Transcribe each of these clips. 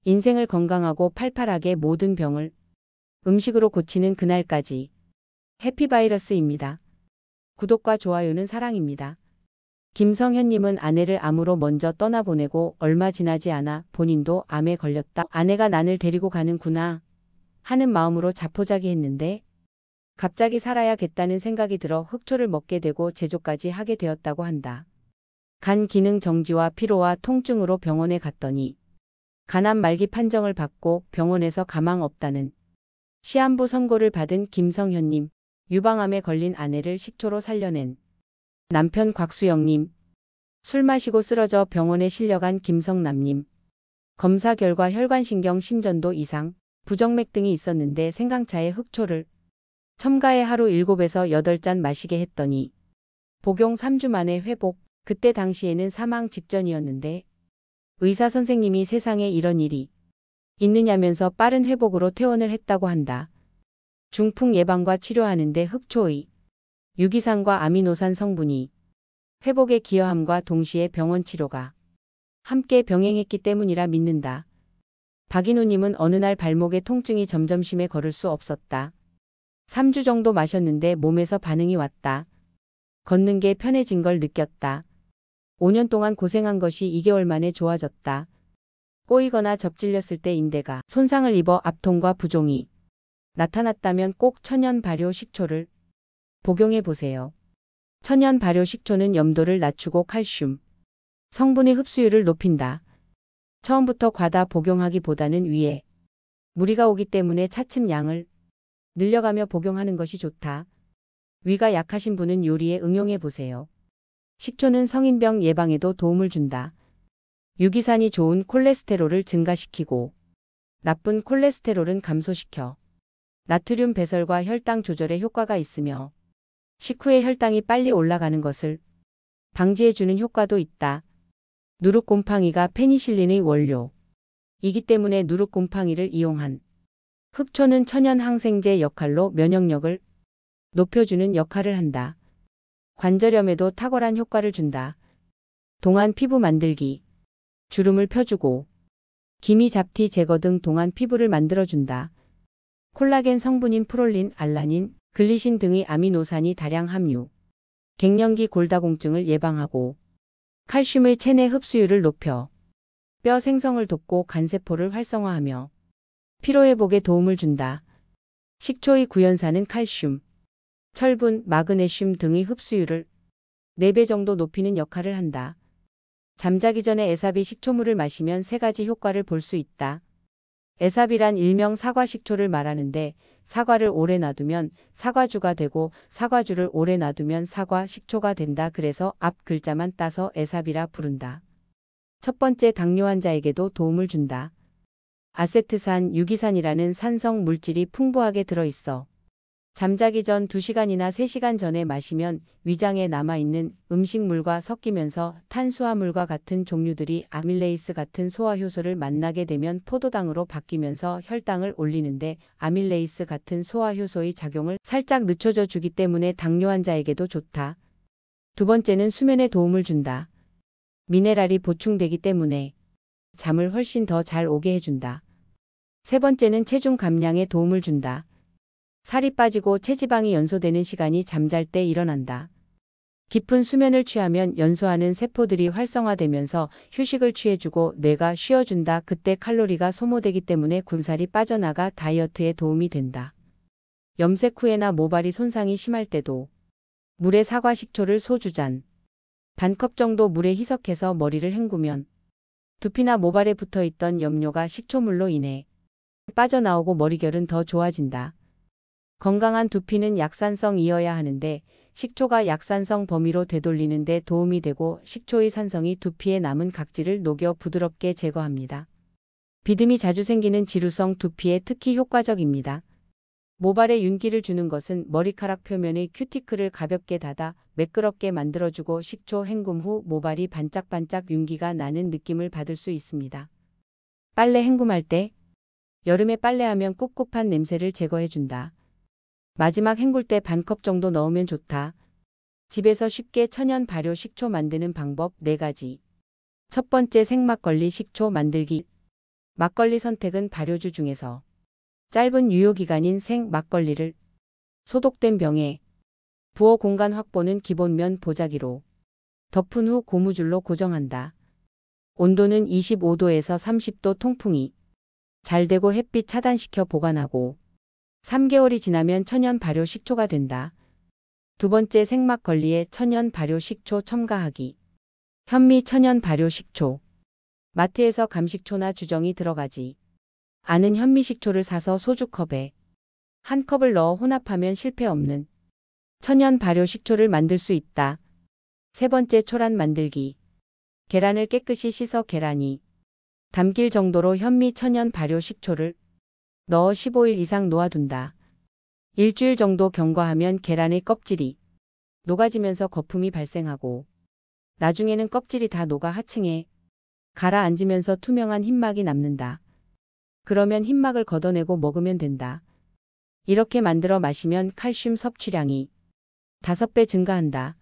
인생을 건강하고 팔팔하게 모든 병을 음식으로 고치는 그날까지. 해피바이러스입니다. 구독과 좋아요는 사랑입니다. 김성현님은 아내를 암으로 먼저 떠나보내고 얼마 지나지 않아 본인도 암에 걸렸다. 아내가 나를 데리고 가는구나 하는 마음으로 자포자기했는데 갑자기 살아야겠다는 생각이 들어 흑초를 먹게 되고 제조까지 하게 되었다고 한다. 간 기능 정지와 피로와 통증으로 병원에 갔더니 간암 말기 판정을 받고 병원에서 가망 없다는 시한부 선고를 받은 김성현님, 유방암에 걸린 아내를 식초로 살려낸 남편 곽수영님, 술 마시고 쓰러져 병원에 실려간 김성남님, 검사 결과 혈관신경 심전도 이상, 부정맥 등이 있었는데 생강차에 흑초를 첨가해 하루 7에서 8잔 마시게 했더니 복용 3주 만에 회복. 그때 당시에는 사망 직전이었는데 의사 선생님이 세상에 이런 일이 있느냐면서 빠른 회복으로 퇴원을 했다고 한다. 중풍 예방과 치료하는데 흑초의 유기산과 아미노산 성분이 회복에 기여함과 동시에 병원 치료가 함께 병행했기 때문이라 믿는다. 박인호님은 어느 날 발목에 통증이 점점 심해 걸을 수 없었다. 3주 정도 마셨는데 몸에서 반응이 왔다. 걷는 게 편해진 걸 느꼈다. 5년 동안 고생한 것이 2개월 만에 좋아졌다. 꼬이거나 접질렸을 때 인대가 손상을 입어 압통과 부종이 나타났다면 꼭 천연 발효 식초를 복용해 보세요. 천연 발효 식초는 염도를 낮추고 칼슘 성분의 흡수율을 높인다. 처음부터 과다 복용하기보다는 위에 무리가 오기 때문에 차츰 양을 늘려가며 복용하는 것이 좋다. 위가 약하신 분은 요리에 응용해 보세요. 식초는 성인병 예방에도 도움을 준다. 유기산이 좋은 콜레스테롤을 증가시키고 나쁜 콜레스테롤은 감소시켜 나트륨 배설과 혈당 조절에 효과가 있으며 식후에 혈당이 빨리 올라가는 것을 방지해주는 효과도 있다. 누룩곰팡이가 페니실린의 원료이기 때문에 누룩곰팡이를 이용한 흑초는 천연 항생제 역할로 면역력을 높여주는 역할을 한다. 관절염에도 탁월한 효과를 준다. 동안 피부 만들기, 주름을 펴주고 기미 잡티 제거 등 동안 피부를 만들어준다. 콜라겐 성분인 프롤린, 알라닌, 글리신 등의 아미노산이 다량 함유. 갱년기 골다공증을 예방하고 칼슘의 체내 흡수율을 높여 뼈 생성을 돕고 간세포를 활성화하며 피로회복에 도움을 준다. 식초의 구연산은 칼슘, 철분, 마그네슘 등의 흡수율을 4배 정도 높이는 역할을 한다. 잠자기 전에 에사비 식초물을 마시면 3가지 효과를 볼 수 있다. 에사비란 일명 사과식초를 말하는데 사과를 오래 놔두면 사과주가 되고 사과주를 오래 놔두면 사과식초가 된다. 그래서 앞 글자만 따서 에사비라 부른다. 첫 번째, 당뇨 환자에게도 도움을 준다. 아세트산, 유기산이라는 산성 물질이 풍부하게 들어있어 잠자기 전 2시간이나 3시간 전에 마시면 위장에 남아있는 음식물과 섞이면서 탄수화물과 같은 종류들이 아밀레이스 같은 소화효소를 만나게 되면 포도당으로 바뀌면서 혈당을 올리는데 아밀레이스 같은 소화효소의 작용을 살짝 늦춰줘 주기 때문에 당뇨 환자에게도 좋다. 두 번째는 수면에 도움을 준다. 미네랄이 보충되기 때문에 잠을 훨씬 더 잘 오게 해준다. 세 번째는 체중 감량에 도움을 준다. 살이 빠지고 체지방이 연소되는 시간이 잠잘 때 일어난다. 깊은 수면을 취하면 연소하는 세포들이 활성화되면서 휴식을 취해주고 뇌가 쉬어준다. 그때 칼로리가 소모되기 때문에 군살이 빠져나가 다이어트에 도움이 된다. 염색 후에나 모발이 손상이 심할 때도 물에 사과식초를 소주잔 반컵 정도 물에 희석해서 머리를 헹구면 두피나 모발에 붙어있던 염료가 식초물로 인해 빠져나오고 머리결은 더 좋아진다. 건강한 두피는 약산성이어야 하는데 식초가 약산성 범위로 되돌리는 데 도움이 되고 식초의 산성이 두피에 남은 각질을 녹여 부드럽게 제거합니다. 비듬이 자주 생기는 지루성 두피에 특히 효과적입니다. 모발에 윤기를 주는 것은 머리카락 표면의 큐티클을 가볍게 닫아 매끄럽게 만들어주고 식초 헹굼 후 모발이 반짝반짝 윤기가 나는 느낌을 받을 수 있습니다. 빨래 헹굼할 때 여름에 빨래하면 꿉꿉한 냄새를 제거해준다. 마지막 헹굴 때 반컵 정도 넣으면 좋다. 집에서 쉽게 천연 발효 식초 만드는 방법 4가지. 첫 번째, 생막걸리 식초 만들기. 막걸리 선택은 발효주 중에서 짧은 유효기간인 생 막걸리를 소독된 병에 부어 공간 확보는 기본면 보자기로 덮은 후 고무줄로 고정한다. 온도는 25도에서 30도 통풍이 잘 되고 햇빛 차단시켜 보관하고 3개월이 지나면 천연 발효 식초가 된다. 두 번째 생막걸리에 천연 발효 식초 첨가하기. 현미 천연 발효 식초. 마트에서 감식초나 주정이 들어가지 않은 현미 식초를 사서 소주컵에 한 컵을 넣어 혼합하면 실패 없는 천연 발효 식초를 만들 수 있다. 세 번째 초란 만들기. 계란을 깨끗이 씻어 계란이 담길 정도로 현미 천연 발효 식초를 넣어 15일 이상 놓아둔다. 일주일 정도 경과하면 계란의 껍질이 녹아지면서 거품이 발생하고 나중에는 껍질이 다 녹아 하층에 가라앉으면서 투명한 흰막이 남는다. 그러면 흰막을 걷어내고 먹으면 된다. 이렇게 만들어 마시면 칼슘 섭취량이 5배 증가한다.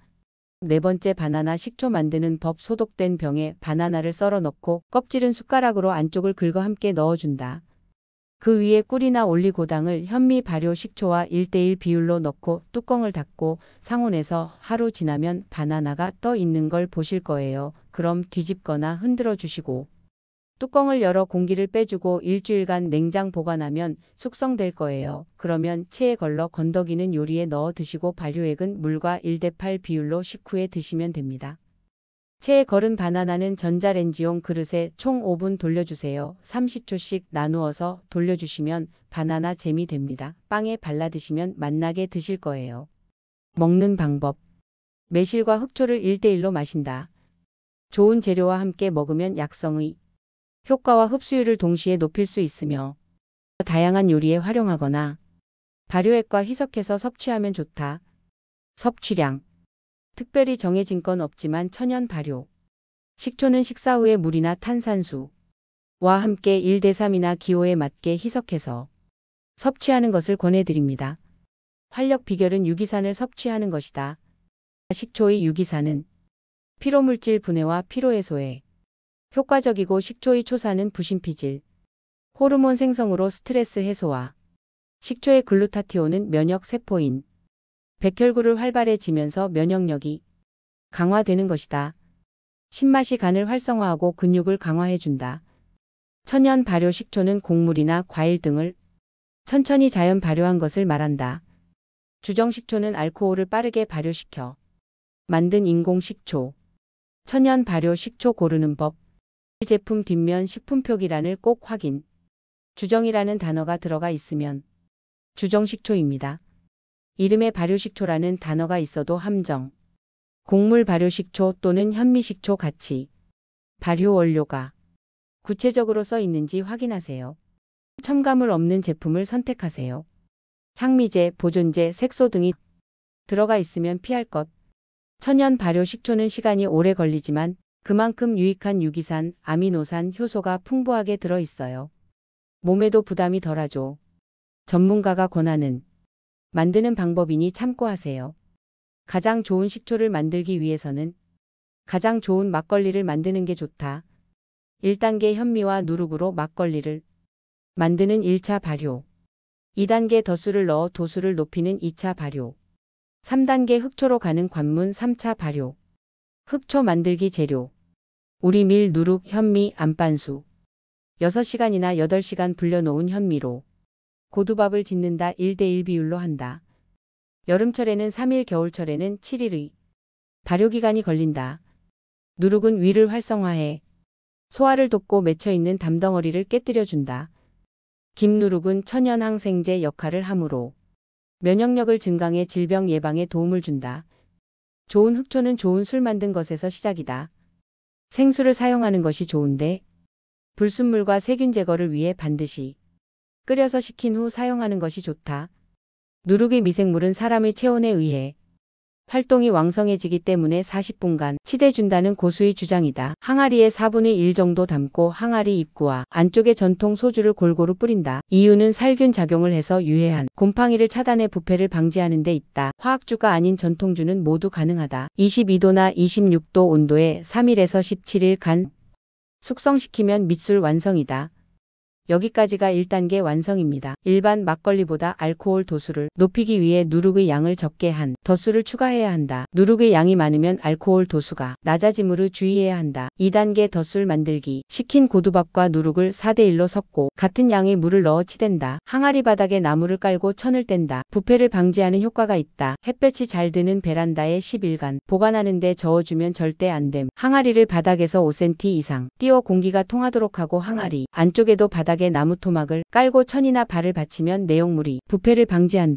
네 번째 바나나 식초 만드는 법. 소독된 병에 바나나를 썰어 넣고 껍질은 숟가락으로 안쪽을 긁어 함께 넣어준다. 그 위에 꿀이나 올리고당을 현미 발효 식초와 1:1 비율로 넣고 뚜껑을 닫고 상온에서 하루 지나면 바나나가 떠 있는 걸 보실 거예요. 그럼 뒤집거나 흔들어 주시고 뚜껑을 열어 공기를 빼주고 일주일간 냉장 보관하면 숙성될 거예요. 그러면 체에 걸러 건더기는 요리에 넣어 드시고 발효액은 물과 1:8 비율로 식후에 드시면 됩니다. 체에 걸은 바나나는 전자레인지용 그릇에 총 5분 돌려주세요. 30초씩 나누어서 돌려주시면 바나나 잼이 됩니다. 빵에 발라 드시면 맛나게 드실 거예요. 먹는 방법. 매실과 흑초를 1:1로 마신다. 좋은 재료와 함께 먹으면 약성의 효과와 흡수율을 동시에 높일 수 있으며 다양한 요리에 활용하거나 발효액과 희석해서 섭취하면 좋다. 섭취량. 특별히 정해진 건 없지만 천연 발효 식초는 식사 후에 물이나 탄산수와 함께 1:3이나 기호에 맞게 희석해서 섭취하는 것을 권해드립니다. 활력 비결은 유기산을 섭취하는 것이다. 식초의 유기산은 피로물질 분해와 피로해소에 효과적이고 식초의 초산은 부신피질, 호르몬 생성으로 스트레스 해소와 식초의 글루타티온은 면역 세포인 백혈구를 활발해지면서 면역력이 강화되는 것이다. 신맛이 간을 활성화하고 근육을 강화해준다. 천연 발효 식초는 곡물이나 과일 등을 천천히 자연 발효한 것을 말한다. 주정 식초는 알코올을 빠르게 발효시켜 만든 인공 식초. 천연 발효 식초 고르는 법. 제품 뒷면 식품 표기란을 꼭 확인. 주정이라는 단어가 들어가 있으면 주정 식초입니다. 이름에 발효식초라는 단어가 있어도 함정. 곡물 발효식초 또는 현미식초 같이 발효 원료가 구체적으로 써 있는지 확인하세요. 첨가물 없는 제품을 선택하세요. 향미제, 보존제, 색소 등이 들어가 있으면 피할 것. 천연 발효 식초는 시간이 오래 걸리지만 그만큼 유익한 유기산, 아미노산, 효소가 풍부하게 들어 있어요. 몸에도 부담이 덜하죠. 전문가가 권하는 만드는 방법이니 참고하세요. 가장 좋은 식초를 만들기 위해서는 가장 좋은 막걸리를 만드는 게 좋다. 1단계 현미와 누룩으로 막걸리를 만드는 1차 발효. 2단계 덧술을 넣어 도수를 높이는 2차 발효. 3단계 흑초로 가는 관문 3차 발효. 흑초 만들기 재료. 우리밀, 누룩, 현미, 안반수. 6시간이나 8시간 불려놓은 현미로 고두밥을 짓는다. 1:1 비율로 한다. 여름철에는 3일, 겨울철에는 7일의 발효기간이 걸린다. 누룩은 위를 활성화해 소화를 돕고 맺혀있는 담덩어리를 깨뜨려준다. 김누룩은 천연항생제 역할을 하므로 면역력을 증강해 질병 예방에 도움을 준다. 좋은 흑초는 좋은 술 만든 것에서 시작이다. 생수를 사용하는 것이 좋은데 불순물과 세균 제거를 위해 반드시 끓여서 식힌 후 사용하는 것이 좋다. 누룩의 미생물은 사람의 체온에 의해 활동이 왕성해지기 때문에 40분간 치대준다는 고수의 주장이다. 항아리에 4분의 1 정도 담고 항아리 입구와 안쪽에 전통 소주를 골고루 뿌린다. 이유는 살균 작용을 해서 유해한 곰팡이를 차단해 부패를 방지하는 데 있다. 화학주가 아닌 전통주는 모두 가능하다. 22도나 26도 온도에 3일에서 17일간 숙성시키면 밑술 완성이다. 여기까지가 1단계 완성입니다. 일반 막걸리보다 알코올 도수를 높이기 위해 누룩의 양을 적게 한 덧수를 추가해야 한다. 누룩의 양이 많으면 알코올 도수가 낮아지므로 주의해야 한다. 2단계 덧술 만들기. 식힌 고두밥과 누룩을 4대1로 섞고 같은 양의 물을 넣어 치댄다. 항아리 바닥에 나무를 깔고 천을 뗀다. 부패를 방지하는 효과가 있다. 햇볕이 잘 드는 베란다에 10일간 보관하는데 저어주면 절대 안 됨. 항아리를 바닥에서 5cm 이상 띄워 공기가 통하도록 하고 항아리 안쪽에도 바닥에 나무 토막을 깔고 천이나 발을 받치면 내용물이 부패를 방지한다.